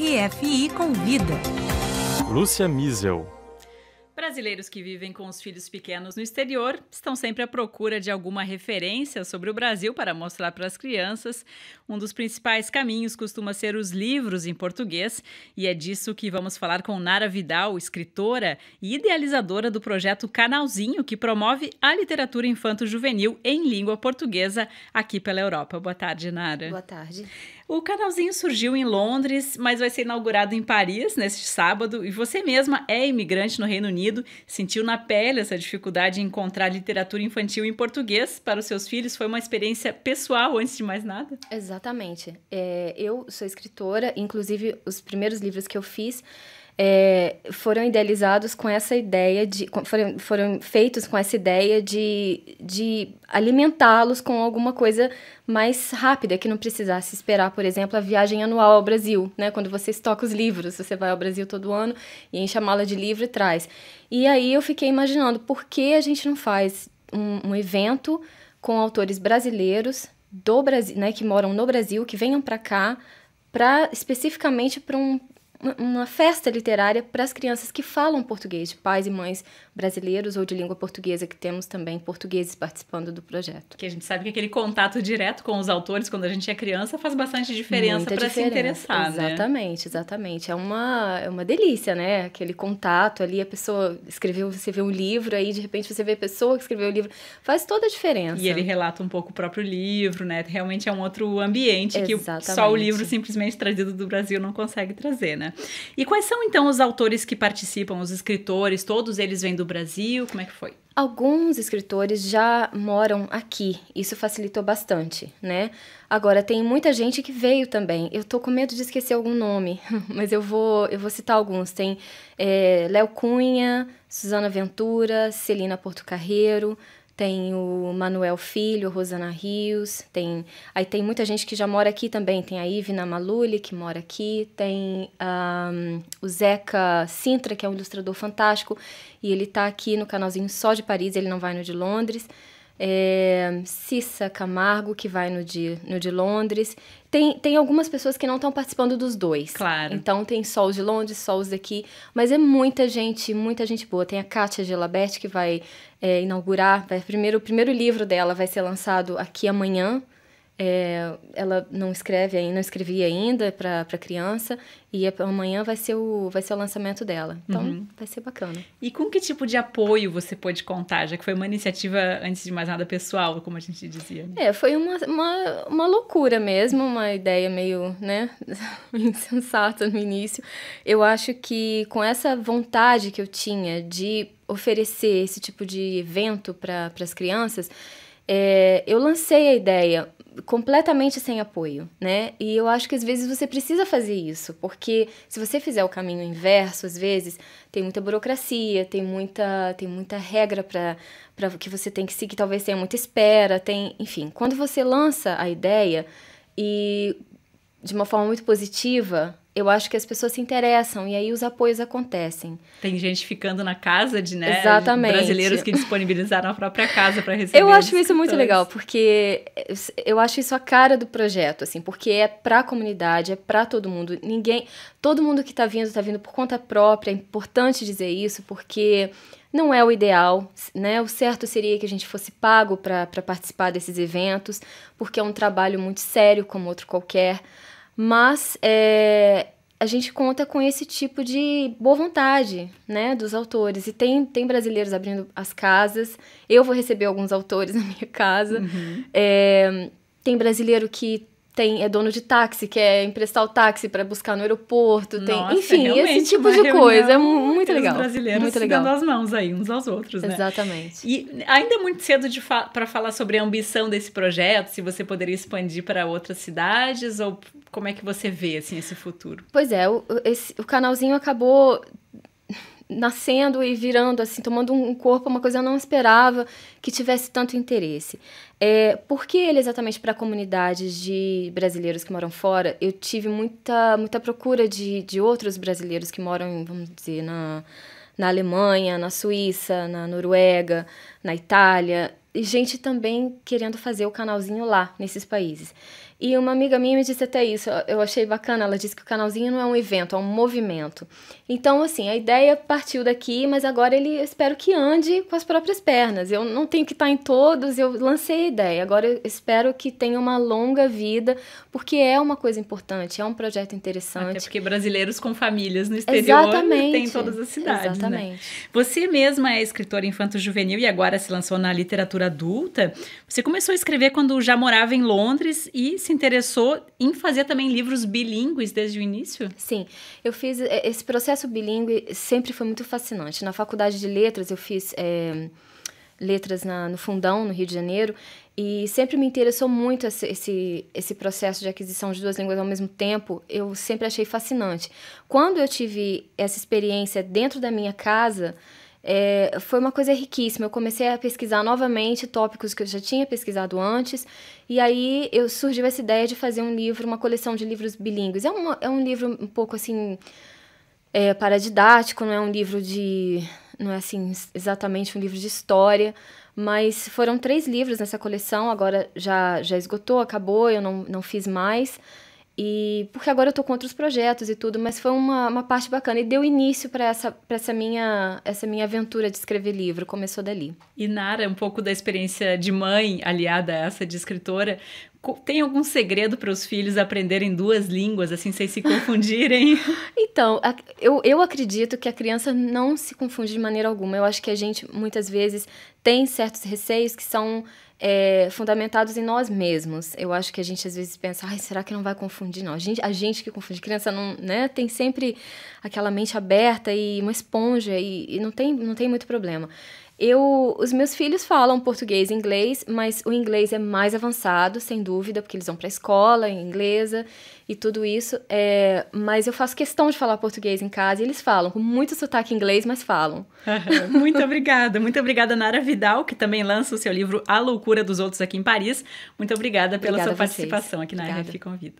RFI Convida. Lúcia Miesel. Brasileiros que vivem com os filhos pequenos no exterior estão sempre à procura de alguma referência sobre o Brasil para mostrar para as crianças. Um dos principais caminhos costuma ser os livros em português, e é disso que vamos falar com Nara Vidal, escritora e idealizadora do projeto Canalzinho, que promove a literatura infanto-juvenil em língua portuguesa aqui pela Europa. Boa tarde, Nara. Boa tarde. O Canalzinho surgiu em Londres, mas vai ser inaugurado em Paris neste sábado, e você mesma é imigrante no Reino Unido, sentiu na pele essa dificuldade em encontrar literatura infantil em português para os seus filhos. Foi uma experiência pessoal, antes de mais nada? Exatamente. Eu sou escritora, inclusive os primeiros livros que eu fiz foram idealizados com essa ideia foram feitos com essa ideia de alimentá-los com alguma coisa mais rápida, que não precisasse esperar, por exemplo, a viagem anual ao Brasil, né? Quando você estoca os livros, você vai ao Brasil todo ano e enche a mala de livro e traz. E aí eu fiquei imaginando por que a gente não faz um evento com autores brasileiros do Brasil, né, que moram no Brasil, que venham para cá, especificamente para uma festa literária para as crianças que falam português, de pais e mães brasileiros ou de língua portuguesa, que temos também portugueses participando do projeto. Que a gente sabe que aquele contato direto com os autores, quando a gente é criança, faz bastante diferença para se interessar, exatamente, né? Exatamente. É uma delícia, né? Aquele contato ali, a pessoa escreveu, você vê um livro, aí de repente você vê a pessoa que escreveu o livro, faz toda a diferença. E ele relata um pouco o próprio livro, né? Realmente é um outro ambiente exatamente. Que só o livro simplesmente trazido do Brasil não consegue trazer, né? E quais são, então, os autores que participam, os escritores? Todos eles vêm do Brasil? Como é que foi? Alguns escritores já moram aqui. Isso facilitou bastante, né? Agora, tem muita gente que veio também. Eu tô com medo de esquecer algum nome, mas eu vou citar alguns. Tem Léo Cunha, Suzana Ventura, Celina Portocarrero, tem o Manuel Filho, Rosana Rios, aí tem muita gente que já mora aqui também, tem a Ivna Maluli, que mora aqui, tem o Zeca Sintra, que é um ilustrador fantástico, e ele tá aqui no Canalzinho só de Paris, ele não vai no de Londres. Cissa Camargo, que vai no de Londres. Tem algumas pessoas que não estão participando dos dois. Claro. Então tem só os de Londres, só os daqui. Mas é muita gente boa. Tem a Kátia Gelabert, que vai inaugurar. O primeiro livro dela vai ser lançado aqui amanhã. Ela não escrevia ainda para criança, e amanhã vai ser o lançamento dela. Então, vai ser bacana. E com que tipo de apoio você pôde contar, já que foi uma iniciativa, antes de mais nada, pessoal, como a gente dizia? Né? Foi uma loucura mesmo, uma ideia meio, né, insensata no início. Eu acho que com essa vontade que eu tinha de oferecer esse tipo de evento para as crianças, eu lancei a ideia completamente sem apoio, né? E eu acho que às vezes você precisa fazer isso, porque se você fizer o caminho inverso, às vezes tem muita burocracia, tem muita regra para que você tem que seguir, talvez tenha muita espera, enfim, quando você lança a ideia e de uma forma muito positiva, eu acho que as pessoas se interessam e aí os apoios acontecem. Tem gente ficando na casa de Exatamente. Brasileiros que disponibilizaram a própria casa para receber. Eu acho isso muito legal, porque eu acho isso a cara do projeto, assim, porque é para a comunidade, é para todo mundo. Todo mundo que está vindo por conta própria. É importante dizer isso, porque não é o ideal, né? O certo seria que a gente fosse pago para participar desses eventos, porque é um trabalho muito sério, como outro qualquer. Mas a gente conta com esse tipo de boa vontade, né, dos autores. E tem brasileiros abrindo as casas. Eu vou receber alguns autores na minha casa. Tem brasileiro que é dono de táxi, quer emprestar o táxi para buscar no aeroporto. Nossa, enfim, esse tipo de coisa. É muito legal. Os brasileiros muito legal. dando as mãos aí, uns aos outros, né? Exatamente. E ainda é muito cedo para falar sobre a ambição desse projeto, se você poderia expandir para outras cidades, ou como é que você vê, assim, esse futuro? Pois é, o Canalzinho acabou nascendo e virando, assim, tomando um corpo, uma coisa que eu não esperava que tivesse tanto interesse. Por que ele exatamente para comunidades de brasileiros que moram fora? Eu tive muita procura de outros brasileiros que moram, vamos dizer, na Alemanha, na Suíça, na Noruega, na Itália, e gente também querendo fazer o canalzinho lá, nesses países. E uma amiga minha me disse até isso, eu achei bacana, ela disse que o canalzinho não é um evento, é um movimento. Então, assim, a ideia partiu daqui, mas agora eu espero que ande com as próprias pernas. Eu não tenho que estar em todos, eu lancei a ideia. Agora eu espero que tenha uma longa vida, porque é uma coisa importante, é um projeto interessante. Até porque brasileiros com famílias no exterior tem em todas as cidades, exatamente. Né? Você mesma é escritora infanto-juvenil e agora se lançou na literatura adulta. Você começou a escrever quando já morava em Londres e se interessou em fazer também livros bilíngues desde o início? Sim, eu fiz esse processo bilíngue, sempre foi muito fascinante. Na faculdade de letras, eu fiz letras no Fundão, no Rio de Janeiro, e sempre me interessou muito esse processo de aquisição de duas línguas ao mesmo tempo. Eu sempre achei fascinante. Quando eu tive essa experiência dentro da minha casa, foi uma coisa riquíssima. Eu comecei a pesquisar novamente tópicos que eu já tinha pesquisado antes, e aí surgiu essa ideia de fazer um livro, uma coleção de livros bilíngues. É um livro um pouco assim, paradidático, não é um livro não é assim exatamente um livro de história, mas foram 3 livros nessa coleção, agora já esgotou, acabou, eu não fiz mais. E porque agora eu tô com outros projetos e tudo, mas foi uma parte bacana e deu início para essa minha aventura de escrever livro, começou dali. E Nara, um pouco da experiência de mãe aliada a essa de escritora, tem algum segredo para os filhos aprenderem 2 línguas, assim, sem se confundirem? Então, eu acredito que a criança não se confunde de maneira alguma. Eu acho que a gente, muitas vezes, tem certos receios que são fundamentados em nós mesmos. Eu acho que a gente, às vezes, pensa, será que não vai confundir? Não, a gente que confunde. Criança não, né, tem sempre aquela mente aberta e uma esponja e não tem muito problema. Os meus filhos falam português e inglês, mas o inglês é mais avançado, sem dúvida, porque eles vão para a escola inglesa e tudo isso. Mas eu faço questão de falar português em casa e eles falam, com muito sotaque inglês, mas falam. Muito obrigada, Nara Vidal, que também lança o seu livro A Loucura dos Outros aqui em Paris. Muito obrigada pela sua participação aqui na RF Convida.